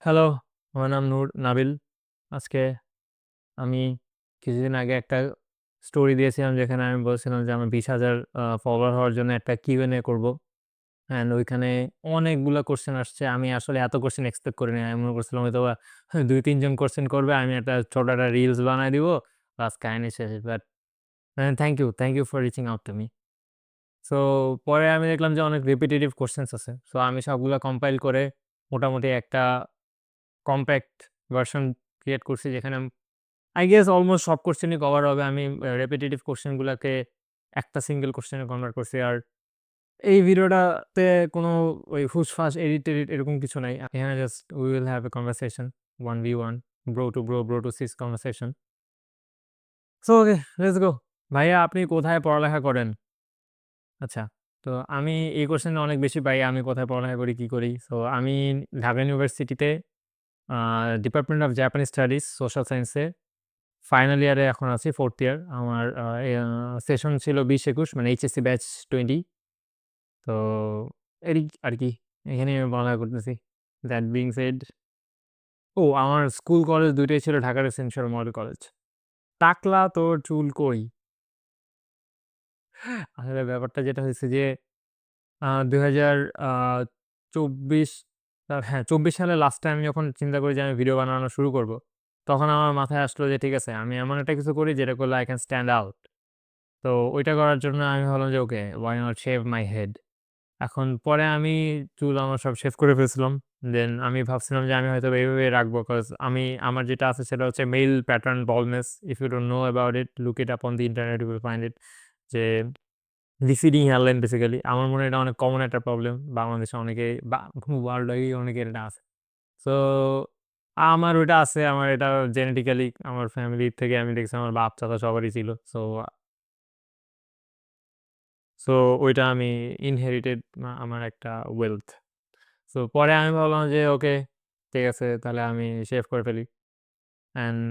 Hello, আমার নাম নাবিল। আজকে আমি কিছুদিন আগে একটা স্টোরি দিয়েছিলাম যেখানে আমি বলছিলাম যে আমার ২০,০০০ ফলোয়ার হওয়ার জন্য একটা Q&A করব। অ্যান্ড ওইখানে অনেকগুলা কোয়েশ্চেন আসছে। আমি আসলে এত কোয়েশ্চেন এক্সপেক্ট করিনি। আমি মনে করছিলাম হয়তোবা ২-৩ জন কোয়েশ্চেন করবে। আমি একটা ছোট একটা রিলস বানায় দিব। বাস কাহিনী শেষ। But thank you for reaching out to me. So পরে আমি দেখলাম যে অনেক রিপিটিটিভ কোয়েশ্চেনস আছে। সো আমি সবগুলা কম্পাইল করে মোটামুটি একটা কম্প্যাক্ট ভার্সন ক্রিয়েট করছি যেখানে I guess অলমোস্ট সব কোয়েশ্চেনই কভার হবে। আমি রেপিটিটিভ কোয়েশ্চেন গুলাকে একটা সিঙ্গেল কোয়েশ্চেনে কনভার্ট করছি। আর এই ভিডিওটাতে কোনো ওই হুসফাস এডিট-টেডিট এরকম কিছু নাই। এখানে just we will have a conversation 1v1 bro to bro, bro to sis conversation. So okay, let's go. ভাইয়া আপনি কোথায় পড়ালেখা করেন? আচ্ছা। তো আমি এই কোয়েশ্চেনটা অনেক বেশি পাই। আমি কোথায় পড়ালেখা করি, কি করি? সো আমি ঢাকা ইউনিভার্সিটিতে a department of Japanese studies social সায়েন্সে ফাইনাল ইয়ারে এখন আছি 4th ইয়ার। আমার সেশন ছিল ২০-২১ মানে এইচএসসি ব্যাচ 20। তো এরই আরকি। এখানেই আমি পড়ালেখা করতেছি। দ্যাট বিং সেড আমার স্কুল কলেজ ২ টাই ছিল ঢাকার এসেনশিয়াল মডেল কলেজ। টাকলা তোর চুল কই? আসলে ব্যাপারটা যেটা হয়েছে যে ২০২৪ হ্যাঁ, ২৪ সালে লাস্টে আমি যখন চিন্তা করি যে আমি ভিডিও বানানো শুরু করব, তখন আমার মাথায় আসলো যে ঠিক আছে আমি এমন একটা কিছু করি যেটা করলে I can stand out. তো ওইটা করার জন্য আমি ভাবলাম যে ওকে why not shave my head. এখন পরে আমি চুল আমার সব শেভ করে ফেলছিলাম। দেন আমি ভাবছিলাম যে আমি হয়তোবা এভাবে রাখবো। কজ আমার যেটা আছে সেটা হচ্ছে mail pattern baldness. If you don't know about it, look it up on the internet, you will find it. যে রিসিডিং হেয়ারলাইন বেসিক্যালি। আমার মনে হয় এটা অনেক কমন একটা প্রবলেম। বাংলাদেশে অনেকেই বা ওয়ার্ল্ড ওয়াইডই অনেকের এটা আছে। সো আমার ওইটা আছে। আমার এটা জেনেটিক্যালি আমার ফ্যামিলি থেকে আমি দেখছি আমার বাপ চাচা সবারই ছিল। সো ওইটা আমি ইনহেরিটেড আমার একটা ওয়েলথ। সো পরে আমি ভাবলাম যে ওকে ঠিক আছে তাহলে আমি শেভ করে ফেলি। অ্যান্ড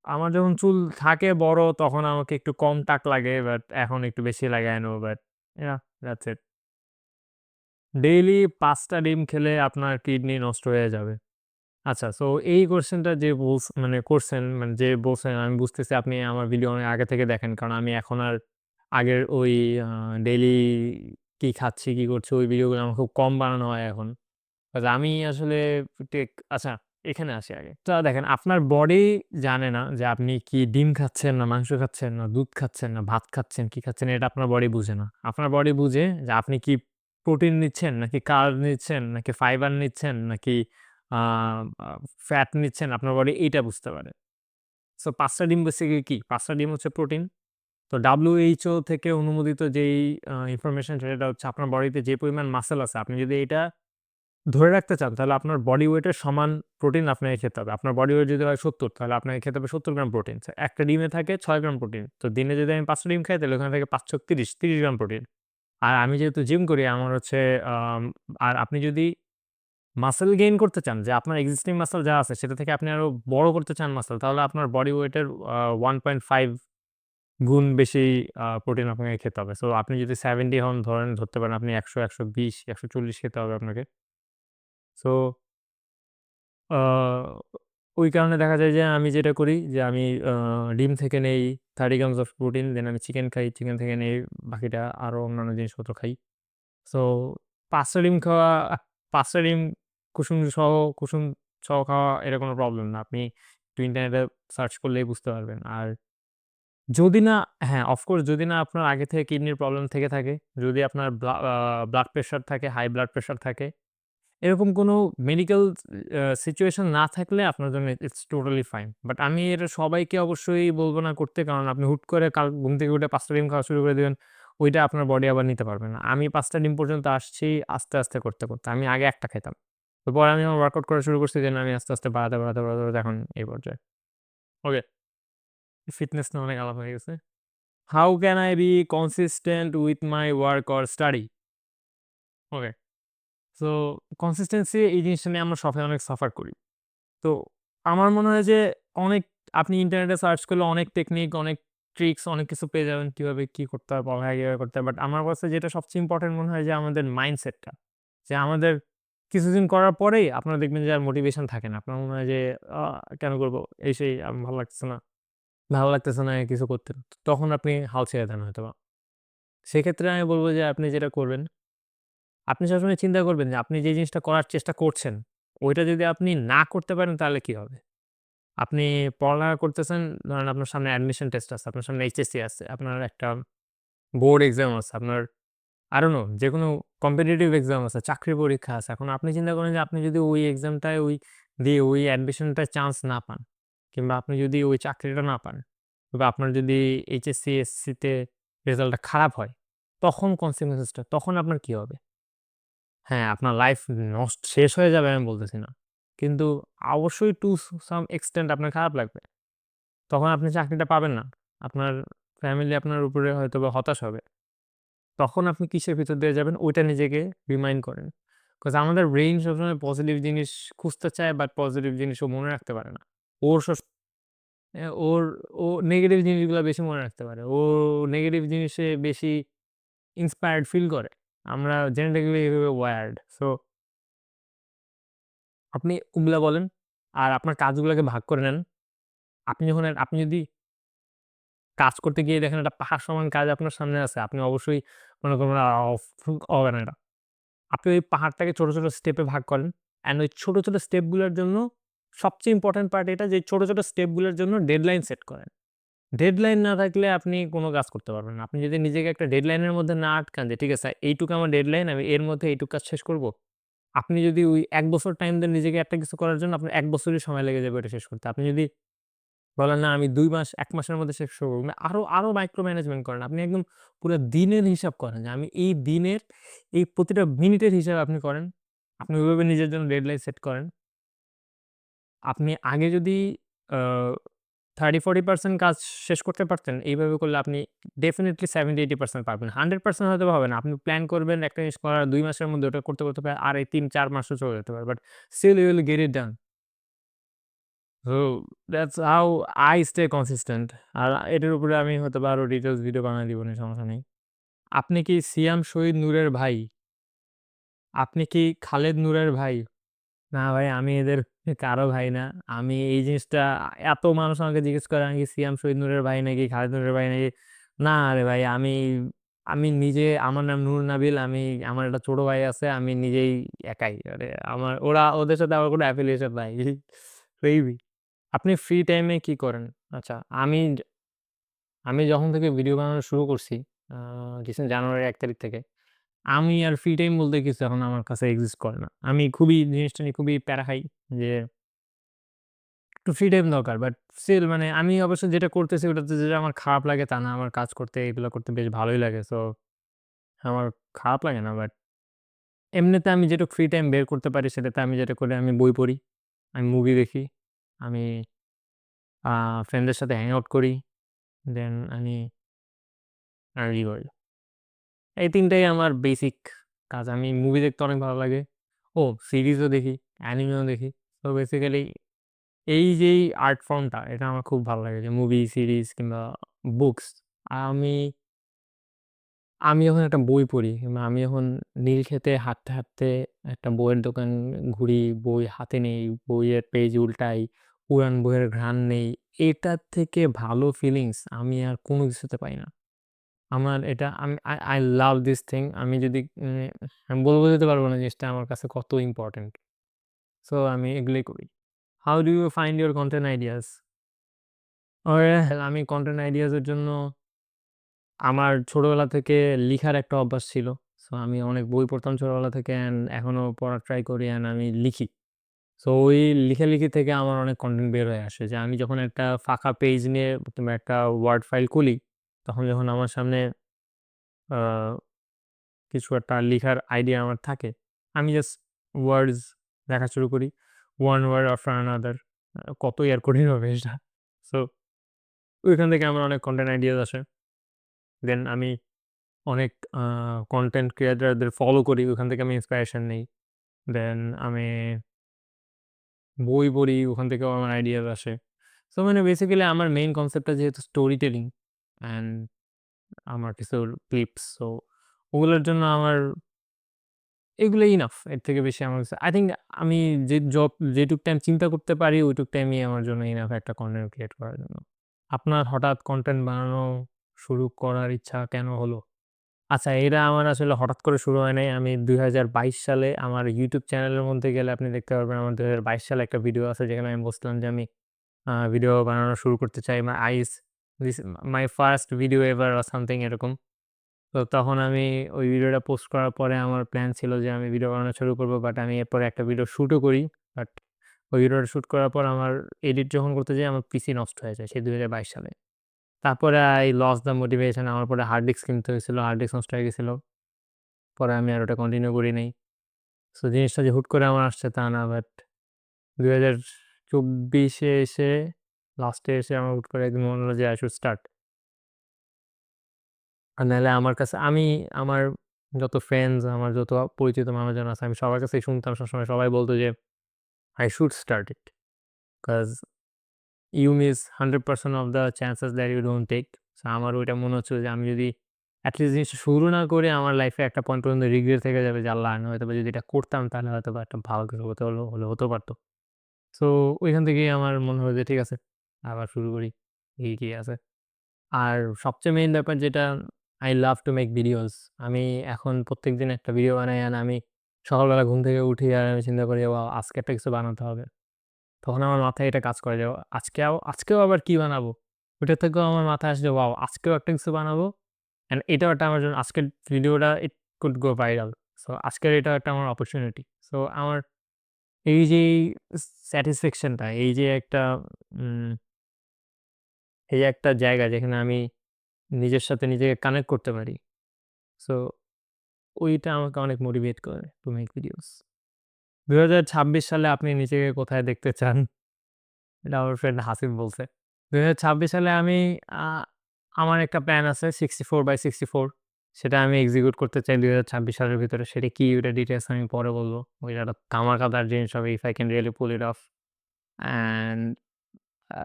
আমার যখন চুল থাকে বড় তখন আমাকে একটু কম টাক লাগে। বাট এখন একটু বেশি লাগে I know but that's it. Daily ৫ টা ডিম খেলে আপনার কিডনি নষ্ট হয়ে যাবে। আচ্ছা সো এই কোয়েশ্চেনটা যে মানে করছেন মানে যে বলছেন আমি বুঝতেছি আপনি আমার ভিডিও অনেক আগে থেকে দেখেন। কারণ আমি এখন আর আগের ওই আ ডেইলি কি খাচ্ছি, কি করছি ওই ভিডিওগুলো আমার খুব কম বানানো হয় এখন। আমি আসলে আচ্ছা এখানে আসি আগে। তো দেখেন আপনার বডি জানে না যে আপনি কি ডিম খাচ্ছেন, না মাংস খাচ্ছেন, না দুধ খাচ্ছেন, না ভাত খাচ্ছেন, কি খাচ্ছেন এটা আপনার বডি বুঝে না। আপনার বডি বুঝে যে আপনি কি প্রোটিন নিচ্ছেন, নাকি কার্ব নিচ্ছেন, নাকি ফাইবার নিচ্ছেন, নাকি আ আ ফ্যাট নিচ্ছেন আপনার বডি এইটা বুঝতে পারে। সো ৫ টা ডিম বেসিক্যালি কি? ৫ টা ডিম হচ্ছে প্রোটিন। তো WHO থেকে অনুমোদিত যেই ইনফরমেশন সেটা হচ্ছে আপনার বডিতে যে পরিমাণ মাসল আছে আপনি যদি এটা ধরে রাখতে চান তাহলে আপনার বডি ওয়েটের সমান প্রোটিন আপনাকে খেতে হবে। আপনার বডি ওয়েট যদি হয় ৭০ তাহলে আপনাকে খেতে হবে ৭০ গ্রাম প্রোটিন। একটা ডিমে থাকে ৬ গ্রাম প্রোটিন। তো দিনে যদি আমি ৫ টা ডিম খাই তাহলে ওখানে থাকে ৫ ছক ৩০ গ্রাম প্রোটিন। আর আমি যেহেতু জিম করি আমার হচ্ছে আম আর আপনি যদি মাসল গেইন করতে চান যে আপনার এক্সিস্টিং মাসল যা আছে সেটা থেকে আপনি আরো বড় করতে চান মাসল তাহলে আপনার বডি ওয়েটের 1.5 গুণ বেশি প্রোটিন আপনাকে খেতে হবে। সো আপনি যদি 70 হন ধরতে পারেন আপনি ১০০, ১২০, ১৪০ খেতে হবে আপনাকে। সো আ ওই কারণে দেখা যায় যে আমি যেটা করি যে আমি আ ডিম থেকে নেই 30 গ্রামস অফ প্রোটিন, দেন আমি চিকেন খাই। চিকেন থেকে নেই বাকিটা আরো অন্যান্য জিনিসপত্র খাই। সো ৫ টা ডিম খাওয়া ৫ টা ডিম কুসুম সহ খাওয়া এটা কোনো প্রবলেম না। আপনি একটু ইন্টারনেটে সার্চ করলেই বুঝতে পারবেন। আর যদি না হ্যাঁ, অফকোর্স যদি না আপনার আগে থেকে কিডনির প্রবলেম থেকে থাকে, যদি আপনার ব্লাড প্রেশার থাকে, হাই ব্লাড প্রেশার থাকে এরকম কোনো মেডিকেল সিচুয়েশন না থাকলে আপনার জন্য ইটস টোটালি ফাইন। বাট আমি এটা সবাইকে অবশ্যই বলব না করতে। কারণ আপনি হুট করে কাল ঘুম থেকে উঠে ৫ টা ডিম খাওয়া শুরু করে দিবেন। ওইটা আপনার বডি আবার নিতে পারবে না। আমি ৫ টা ডিম পর্যন্ত আসছি আস্তে করতে। আমি আগে ১ টা খেতাম। তো পরে আমি আমার ওয়ার্কআউট করা শুরু করছি দেন আমি আস্তে বাড়াতে এখন এই পর্যায়ে। ওকে, ফিটনেস নিয়ে অনেক আলাপ হয়ে গেছে। How can I B consistent with my work or study? Okay. So consistency এই জিনিসটা নিয়ে আমরা সবাই অনেক সাফার করি। তো আমার মনে হয় যে অনেক আপনি ইন্টারনেটে সার্চ করলে অনেক টেকনিক, অনেক ট্রিকস অনেক কিছু পেয়ে যাবেন। কিভাবে কি করতে হয়, পড়ালেখা কিভাবে করতে হয়। বাট আমার কাছে যেটা সবচেয়ে ইম্পোর্টেন্ট মনে হয় যে আমাদের মাইন্ডসেটটা। যে আমাদের কিছুদিন করার পরেই আপনারা দেখবেন যে আর মোটিভেশন থাকে না। আপনার মনে হয় যে আ কেন করব? এই সেই ভালো লাগতেছে না। ভালো লাগতেছে না কিছু করতে। তখন আপনি হাল ছেড়ে দেন হয়তোবা। সেক্ষেত্রে আমি বলব যে আপনি যেটা করবেন, আপনি সবসময় চিন্তা করবেন যে আপনি যে জিনিসটা করার চেষ্টা করছেন, ওইটা যদি আপনি না করতে পারেন তাহলে কি হবে? আপনি পড়ালেখা করতেছেন, ধরেন আপনার সামনে অ্যাডমিশন টেস্ট আছে, আপনার সামনে এইচএসসি আছে, আপনার একটা বোর্ড এক্সাম আছে, আপনার I don't know যেকোনো কম্পিটিটিভ এক্সাম আছে, চাকরির পরীক্ষা আছে। এখন আপনি চিন্তা করেন যে আপনি যদি ওই এক্সামটায় দিয়ে ওই অ্যাডমিশনটায় চান্স না পান কিংবা আপনি যদি ওই চাকরিটা না পান বা আপনার যদি এইচএসসি, এসসিতে রেজাল্টটা খারাপ হয়, তখন consequences টা তখন আপনার কি হবে? হ্যাঁ, আপনার লাইফ শেষ হয়ে যাবে আমি বলতেছি না। কিন্তু অবশ্যই to some extent আপনার খারাপ লাগবে। তখন আপনি চাকরিটা পাবেন না। আপনার ফ্যামিলি আপনার উপরে হয়তোবা হতাশ হবে। তখন আপনি কিসের ভিতর দিয়ে যাবেন ওইটা নিজেকে রিমাইন্ড করেন। কজ আমাদের ব্রেইন সবসময় পজিটিভ জিনিস খুঁজতে চায় বাট পজিটিভ জিনিস ও মনে রাখতে পারে না। ওর সব ওর ও নেগেটিভ জিনিসগুলা বেশি মনে রাখতে পারে। ও নেগেটিভ জিনিসে বেশি ইন্সপায়ার্ড ফিল করে। আমরা জেনেটিক্যালি এভাবে ওয়্যার্ড। সো আপনি ওগুলা বলেন। আর আপনার কাজগুলাকে ভাগ করে নেন। আপনি যদি কাজ করতে গিয়ে দেখেন একটা পাহাড় সমান কাজ আপনার সামনে আছে, আপনি অবশ্যই মনে করবেন হবে না এটা। আপনি ওই পাহাড়টাকে ছোট, ছোট স্টেপে ভাগ করেন। অ্যান্ড ওই ছোট, ছোট স্টেপগুলোর জন্য সবচেয়ে ইম্পোর্টেন্ট পার্ট এটা যে ছোট, ছোট স্টেপগুলোর জন্য ডেডলাইন সেট করেন। ডেডলাইন না থাকলে আপনি কোন কাজ করতে পারবেন না। আপনি যদি নিজেকে একটা ডেডলাইনের মধ্যে না আটকান যে ঠিক আছে এইটুকু আমার ডেডলাইন আমি এর মধ্যে এইটুকু কাজ শেষ করব। আপনি যদি ওই ১ বছর টাইম দেন নিজেকে একটা কিছু করার জন্য আপনার ১ বছরই সময় লেগে যাবে এটা শেষ করতে। আপনি যদি বলেন না আমি ২ মাস ১ মাসের মধ্যে শেষ করব। আরো মাইক্রো ম্যানেজমেন্ট করেন। আপনি একদম পুরা দিনের হিসাব করেন যে আমি এই দিনের এই প্রতিটা মিনিটের হিসাব আপনি করেন। আপনি ওইভাবে নিজের জন্য ডেডলাইন সেট করেন। আপনি আগে যদি আ ৩০-৪০% কাজ শেষ করতে পারতেন, এইভাবে করলে আপনি ডেফিনিটলি ৭০-৮০% পারবেন। ১০০% হয়তোবা হবে না। আপনি প্ল্যান করবেন একটা জিনিস করার ২ মাসের মধ্যে ওটা করতে, করতে প্রায় ৩-৪ মাসও চলে যেতে পারে। But still you will get it done. So that's how I stay consistent. আর এটার উপরে আমি হয়তোবা আরো ডিটেইলস ভিডিও বানায় দিবনি, সমস্যা নেই। আপনি কি সিয়াম শহীদ নূরের ভাই? আপনি কি খালেদ নূরের ভাই? না ভাই আমি এদের কারো ভাই না। আমি এই জিনিসটা এত মানুষ আমাকে জিজ্ঞেস করে আমি কি সিয়াম শহীদ নূরের ভাই নাকি খালেদ নূরের ভাই নাকি? না রে ভাই আমি নিজে আমার নাম নূর নাবিল। আমার একটা ছোট ভাই আছে। আমি নিজেই একাই। ওদের সাথে আমার কোনো অ্যাফিলিয়েশন নাই। মেবি। আপনি ফ্রি টাইমে কি করেন? আচ্ছা আমি যখন থেকে ভিডিও বানানো শুরু করছি আ রিসেন্ট জানুয়ারির ১ তারিখ থেকে আমি আর ফ্রি টাইম বলতে কিছু এখন আমার কাছে এক্সিস্ট করে না। আমি জিনিসটা নিয়ে খুবই প্যারা খাই যে একটু ফ্রি টাইম দরকার। বাট স্টিল মানে আমি অবশ্য যেটা করতেছি ওটাতে যে আমার খারাপ লাগে তা না। আমার কাজ করতে এগুলো করতে বেশ ভালোই লাগে। সো আমার খারাপ লাগে না। বাট এমনিতে আমি যেটুক ফ্রি টাইম বের করতে পারি সেটাতে আমি যেটা করি আমি বই পড়ি, আমি মুভি দেখি, আমি আ ফ্রেন্ডদের সাথে হ্যাং আউট করি। দেন আমি আর কি করি? এই ৩ টাই আমার বেসিক কাজ। আমি মুভি দেখতে অনেক ভালো লাগে। ও সিরিজও দেখি, অ্যানিমেও দেখি। তো বেসিক্যালি এই যেই আর্ট ফর্মটা এটা আমার খুব ভালো লাগে যে মুভি, সিরিজ কিংবা বুকস। আমি আমি যখন একটা বই পড়ি কিংবা আমি যখন নীলক্ষেতে হাঁটতে, হাঁটতে একটা বইয়ের দোকান ঘুরি, বই হাতে নেই, বইয়ের পেজ উল্টাই, পুরান বইয়ের ঘ্রাণ নেই। এটার থেকে ভালো ফিলিংস আমি আর কোনো কিছুতে পাই না। আমার এটা আমি I love this thing আমি যদি আমি বোঝাতে পারব না জিনিসটা আমার কাছে কত ইম্পোর্টেন্ট। সো আমি এগুলোই করি। How do you find your content ideas? আমি কনটেন্ট আইডিয়াস এর জন্য আমার ছোটবেলা থেকে লিখার একটা অভ্যাস ছিল। সো আমি অনেক বই পড়তাম ছোটবেলা থেকে অ্যান্ড এখনো পড়ার ট্রাই করি অ্যান্ড আমি লিখি। সো ওই লিখালিখি থেকে আমার অনেক কনটেন্ট বের হয়ে আসে যে আমি যখন একটা ফাঁকা পেজ নিয়ে কিংবা একটা ওয়ার্ড ফাইল খুলি, তখন যখন আমার সামনে আ কিছু একটা লিখার আইডিয়া আমার থাকে, আমি জাস্ট ওয়ার্ডস লেখা শুরু করি। one word after another কতই আর কঠিন হবে এটা। সো ওইখান থেকে আমার অনেক কনটেন্ট আইডিয়াস আসে। দেন আমি অনেক আ কনটেন্ট ক্রিয়েটরদের ফলো করি। ওখান থেকে আমি ইন্সপিরেশন নেই। দেন আমি বই পড়ি, ওখান থেকেও আমার আইডিয়াস আসে। সো মানে বেসিক্যালি আমার মেইন কনসেপ্টটা যেহেতু স্টোরি টেলিং অ্যান্ড আমার কিছু ক্লিপস। সো ওগুলোর জন্য আমার এগুলোই ইনাফ। এর থেকে বেশি আমার কাছে I think আমি যেটুক টাইম চিন্তা করতে পারি ওইটুক টাইমই আমার জন্য ইনাফ একটা কনটেন্ট ক্রিয়েট করার জন্য। আপনার হঠাৎ কনটেন্ট বানানো শুরু করার ইচ্ছা কেন হলো? আচ্ছা, এটা আমার আসলে হঠাৎ করে শুরু হয় নাই। আমি ২০২২ সালে আমার YouTube চ্যানেলের মধ্যে গেলে আপনি দেখতে পারবেন আমার ২০২২ সালে একটা ভিডিও আছে যেখানে আমি বলছিলাম যে আমি ভিডিও বানানো শুরু করতে চাই। This my first video ever or something এরকম। তো তখন আমি ওই ভিডিওটা পোস্ট করার পরে আমার প্ল্যান ছিল যে আমি ভিডিও বানানো শুরু করব। বাট আমি এরপরে একটা ভিডিও শুটও করি। বাট ওই ভিডিওটা শুট করার পর আমার এডিট যখন করতে যাই আমার পিসি নষ্ট হয়ে যায় সেই ২০২২ সালে। তারপরে I lost the motivation আমার পরে হার্ড ডিস্ক কিনতে হয়েছিল। হার্ড ডিস্ক নষ্ট হয়ে গেছিল। পরে আমি আর ওটা কন্টিনিউ করি নাই। সো জিনিসটা যে হুট করে আমার আসছে তা না। বাট ২০২৪ এ এসে লাস্টে এসে আমার হুট করে একদিন মনে হলো যে I should start। আর নাহলে আমার কাছে আমার যত ফ্রেন্ডস, আমার যত পরিচিত মানুষজন আছে আমি সবার কাছেই শুনতাম সবসময় সবাই বলত যে I should start it because you miss 100% of the chances that you don't take। So আমার ওইটা মনে হচ্ছিল যে আমি যদি এটলিস্ট জিনিসটা শুরু না করে আমার লাইফে একটা পয়েন্ট পর্যন্ত রিগ্রেট থেকে যাবে যে আল্লাহ আমি হয়তোবা যদি এটা করতাম তাহলে হয়তোবা একটা ভালো কিছু হতেও পারত। সো ওইখান থেকেই আমার মনে হলো যে ঠিক আছে আবার শুরু করি। কি আছে। আর সবচেয়ে মেইন ব্যাপার যেটা I love to make videos। আমি এখন প্রত্যেকদিন একটা ভিডিও বানাই and আমি সকালবেলা ঘুম থেকে উঠি আর আমি চিন্তা করি ওয়াও আজকে একটা কিছু বানাতে হবে। তখন আমার মাথায় এটা কাজ করে যে আজকেও আবার কি বানাবো? ওইটা থেকেও আমার মাথায় আসে যে ওয়াও আজকেও একটা কিছু বানাবো and এটাও একটা আমার জন্য আজকের ভিডিওটা it could go viral। So আজকের এটাও একটা আমার অপরচুনিটি। সো আমার এই যে স্যাটিসফ্যাকশন টা উম এই যে একটা জায়গা যেখানে আমি নিজের সাথে নিজেকে কানেক্ট করতে পারি। সো ওইটা আমাকে অনেক মোটিভেট করে টু মেক ভিডিওস। ২০২৬ সালে আপনি নিজেকে কোথায় দেখতে চান? এটা আমার ফ্রেন্ড হাসিব বলছে। ২০২৬ সালে আমি আ আমার একটা প্ল্যান আছে 64/64 সেটা আমি এক্সিকিউট করতে চাই ২০২৬ সালের ভিতরে। সেটা কি ওইটা ডিটেইলস আমি পরে বলব। ওইটা একটা ধামাকাদার জিনিস হবে if I can really pull it off and a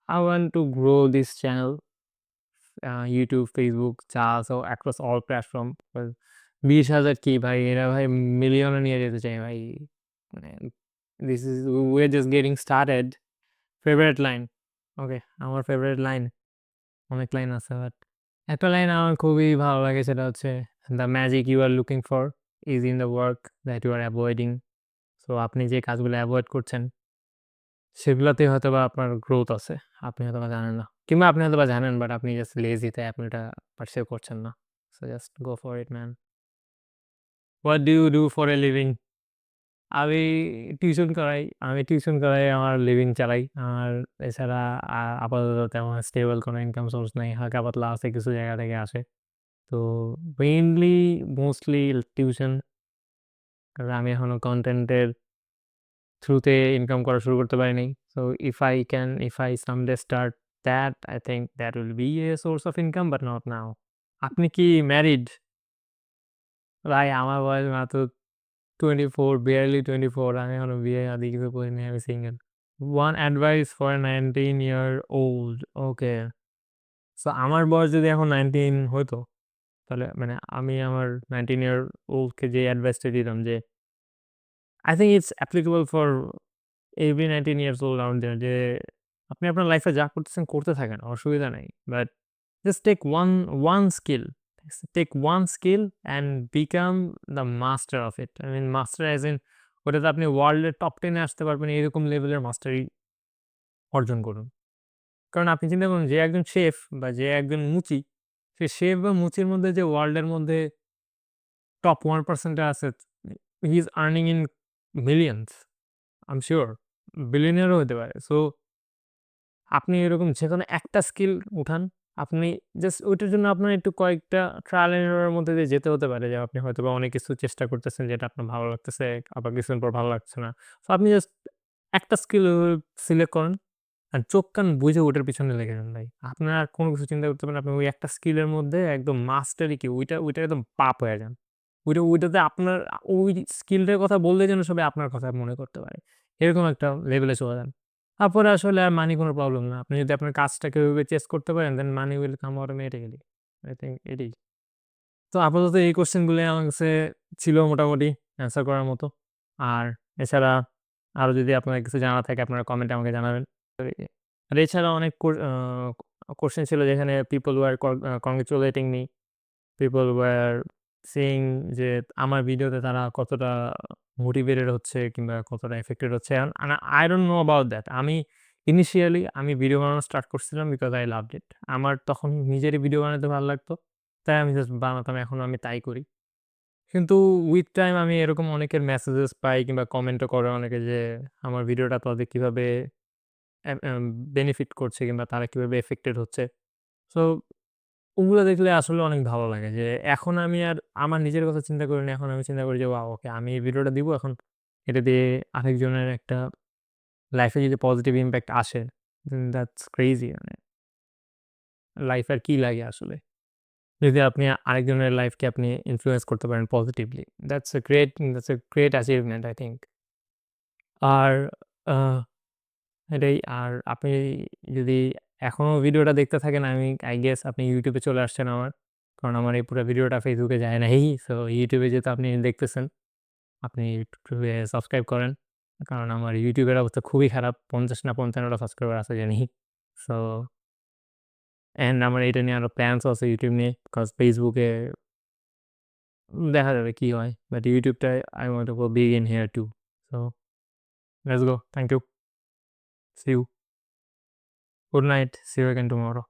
I want to grow this channel YouTube, Facebook যা আছে across all platform ২০,০০০ কি ভাই এরা ভাই মিলিয়নে নিয়ে যেতে চায় ভাই। মানে this is we're just getting started। Favourite line. Okay, আমার ফেভারিট লাইন অনেক লাইন আছে বাট একটা লাইন আমার খুবই ভালো লাগে সেটা হচ্ছে "The magic you are looking for is in the work that you are avoiding"। So আপনি যে কাজগুলো এভয়েড করছেন সেগুলাতেই হয়তোবা আপনার গ্রোথ আছে। আপনি হয়তোবা জানেন না। কিংবা আপনি হয়তোবা জানেন বাট আপনি জাস্ট লেজি তাই আপনি ওটা পারসিউ করছেন না। So just go for it man. What do you do for a living? আমি টিউশন করাই আমার লিভিং চালাই। আমার এছাড়া আ আপাতত তেমন স্টেবল কোনো ইনকাম সোর্স নাই। হালকা পাতলা আছে কিছু জায়গা থেকে আসে। তো মেইনলি মোস্টলি টিউশন। কারণ আমি এখনো কনটেন্টের থ্রুতে ইনকাম করা শুরু করতে পারি নাই। So if I someday start that, I think that will be a source of income but not now। আপনি কি ম্যারিড? ভাই আমার বয়স মাত্র 24, barely 24 আমি এখনো বিয়ে-শাদী কিছু করিনি, আমি single. One advice for a 19 year old, okay. So আমার বয়স যদি এখন 19 হইতো, তাহলে মানে আমি আমার 19 year old কে যে অ্যাডভাইসটা দিতাম যে I think it's applicable for every 19 years old out there যে আপনি আপনার লাইফে যা করতেছেন করতে থাকেন, অসুবিধা নাই। But just one skill, take one skill and become the master of it। I mean master as in ওটাতে আপনি ওয়ার্ল্ডের টপ 10 এ আসতে পারবেন এরকম লেভেলের মাস্টারি অর্জন করুন। কারণ আপনি চিন্তা করুন যে একজন শেফ বা যে একজন মুচি, সে শেফ বা মুচির মধ্যে যে ওয়ার্ল্ডের মধ্যে টপ 1% এ আছে, he is earning in millions, I am sure. Billionaire ও হতে পারে। সো আপনি এরকম যেকোনো একটা স্কিল উঠান। আপনি জাস্ট ওইটার জন্য আপনার একটু কয়েকটা ট্রায়াল এন্ড এরর এর মধ্যে দিয়ে যেতে হতে পারে যে আপনি হয়তোবা অনেক কিছু চেষ্টা করতেছেন যেটা আপনার ভালো লাগতেছে, আবার কিছুদিন পর ভালো লাগছে না। সো আপনি জাস্ট একটা স্কিল সিলেক্ট করেন আর চোখ কান বুজে ওটার পিছনে লেগে যান ভাই। আপনার আর কোনো কিছু চিন্তা করতে হবে না। আপনি ওই একটা স্কিলের মধ্যে একদম মাস্টারি কি ওইটা একদম পাপ হয়ে যান। ওইটাতে আপনার ওই স্কিলটার কথা বললেই যেন সবাই আপনার কথা মনে করতে পারে। এরকম একটা লেভেলে চলে যান। তারপরে আসলে আর মানি কোনো প্রবলেম না। আপনি যদি আপনার কাজটাকে ওইভাবে চেস করতে পারেন then money will come automatically. I think এটাই। তো আপাতত এই কোয়েশ্চেনগুলোই আমার কাছে ছিল মোটামুটি অ্যান্সার করার মতো। আর এছাড়া আরো যদি আপনার কিছু জানার থাকে আপনারা কমেন্টে আমাকে জানাবেন। আর এছাড়া অনেক কোয়েশ্চেন ছিল যেখানে people were কংগ্রেচুলেটিং me, people were saying যে আমার ভিডিওতে তারা কতটা মোটিভেটেড হচ্ছে কিংবা কতটা এফেক্টেড হচ্ছে। I don't know about that. আমি ইনিশিয়ালি ভিডিও বানানো স্টার্ট করছিলাম বিকজ আই লাভড ইট। আমার তখন নিজেরই ভিডিও বানাতে ভালো লাগতো। তাই আমি জাস্ট বানাতাম। এখনো আমি তাই করি। কিন্তু উইথ টাইম আমি এরকম অনেকের মেসেজেস পাই কিংবা কমেন্টও করে অনেকে যে আমার ভিডিওটা তাদের কিভাবে বেনিফিট করছে কিংবা তারা কিভাবে এফেক্টেড হচ্ছে। সো ওগুলো দেখলে আসলে অনেক ভালো লাগে যে এখন আমি আর আমার নিজের কথা চিন্তা করি না। এখন আমি চিন্তা করি যে ওয়াও ওকে আমি এই ভিডিওটা দিব এখন এটা দিয়ে আরেকজনের একটা লাইফে যদি পজিটিভ ইমপ্যাক্ট আসে দ্যাটস ক্রেজি মানে লাইফ আর কি লাগে আসলে। যদি আপনি আরেকজনের লাইফকে আপনি ইনফ্লুয়েন্স করতে পারেন positively that's a great achievement I think. আর আহ এটাই। আর আপনি যদি এখনো ভিডিওটা দেখতে থাকেন আই গেস আপনি ইউটিউবে চলে আসছেন আমার। কারণ আমার এই পুরা ভিডিওটা ফেসবুকে যায় নাই। সো ইউটিউবে যেহেতু আপনি দেখতেছেন, আপনি ইউটিউবে সাবস্ক্রাইব করেন। কারণ আমার ইউটিউবের অবস্থা খুবই খারাপ। ৫০ না ৫৫ টা সাবস্ক্রাইবার আছে জানি। সো আমার এটা নিয়ে আরো প্ল্যানস আছে ইউটিউব নিয়ে। কজ ফেসবুকে দেখা যাবে কি হয়। বাট ইউটিউবটায় I want to go big in here too. So let's go. Thank you. See you. Good night. See you again tomorrow.